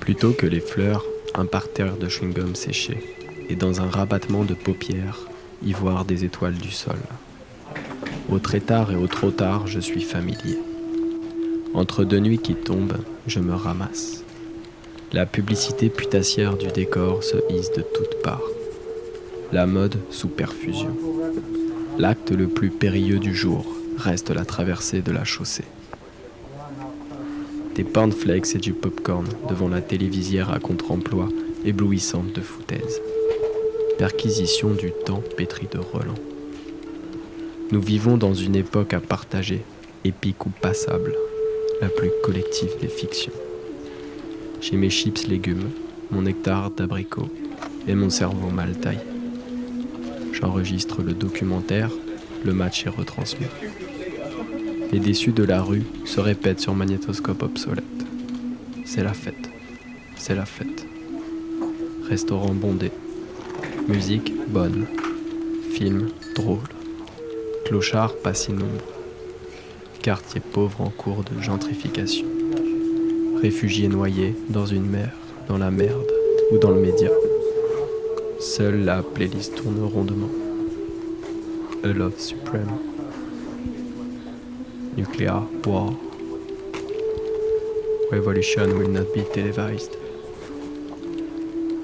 Plutôt que les fleurs, un parterre de chewing-gum séché, et dans un rabattement de paupières, y voir des étoiles du sol. Au très tard et au trop tard, je suis familier. Entre deux nuits qui tombent, je me ramasse. La publicité putassière du décor se hisse de toutes parts. La mode sous perfusion. L'acte le plus périlleux du jour reste la traversée de la chaussée. Des cornflakes et du popcorn devant la télévisière à contre-emploi éblouissante de foutaise. Perquisition du temps pétri de relents. Nous vivons dans une époque à partager, épique ou passable, la plus collective des fictions. J'ai mes chips légumes, mon nectar d'abricot et mon cerveau mal taillé. J'enregistre le documentaire, le match est retransmis. Les déçus de la rue se répètent sur magnétoscope obsolète. C'est la fête, c'est la fête. Restaurant bondé, musique bonne, film drôle, clochard pas si nombreux, quartier pauvre en cours de gentrification, réfugiés noyés dans une mer, dans la merde ou dans le média. Seule la playlist tourne rondement. A Love Supreme. Nuclear War. Revolution will not be televised.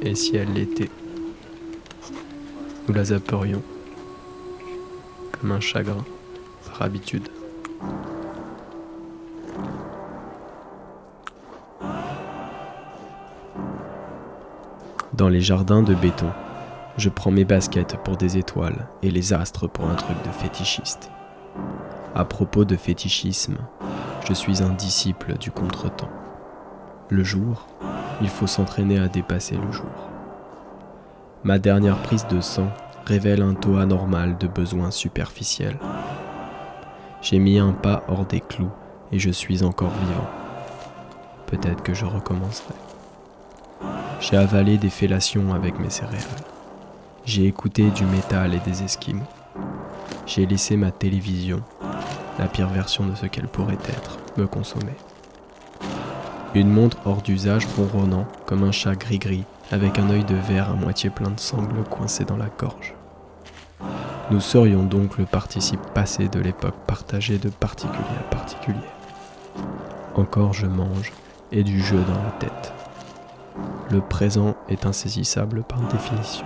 Et si elle l'était, nous la zapperions comme un chagrin, par habitude. Dans les jardins de béton, je prends mes baskets pour des étoiles et les astres pour un truc de fétichiste. À propos de fétichisme, je suis un disciple du contretemps. Le jour, il faut s'entraîner à dépasser le jour. Ma dernière prise de sang révèle un taux anormal de besoins superficiels. J'ai mis un pas hors des clous et je suis encore vivant. Peut-être que je recommencerai. J'ai avalé des fellations avec mes céréales. J'ai écouté du métal et des esquimaux. J'ai laissé ma télévision, la pire version de ce qu'elle pourrait être, me consommer. Une montre hors d'usage ronronnant comme un chat gris-gris avec un œil de verre à moitié plein de sangles coincé dans la gorge. Nous serions donc le participe passé de l'époque partagée de particulier à particulier. Encore je mange et du jeu dans la tête. Le présent est insaisissable par définition.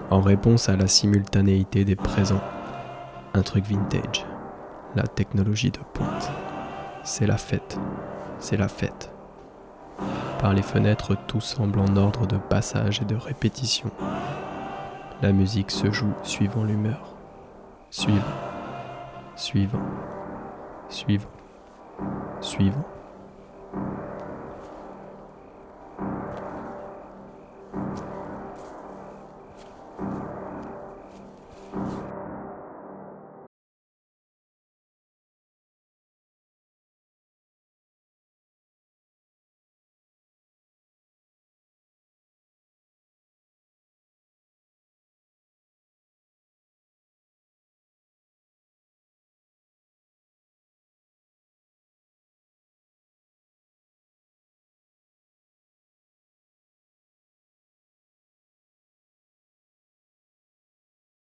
En réponse à la simultanéité des présents, un truc vintage, la technologie de pointe. C'est la fête, c'est la fête. Par les fenêtres, tout semble en ordre de passage et de répétition. La musique se joue suivant l'humeur. Suivant, suivant, suivant, suivant.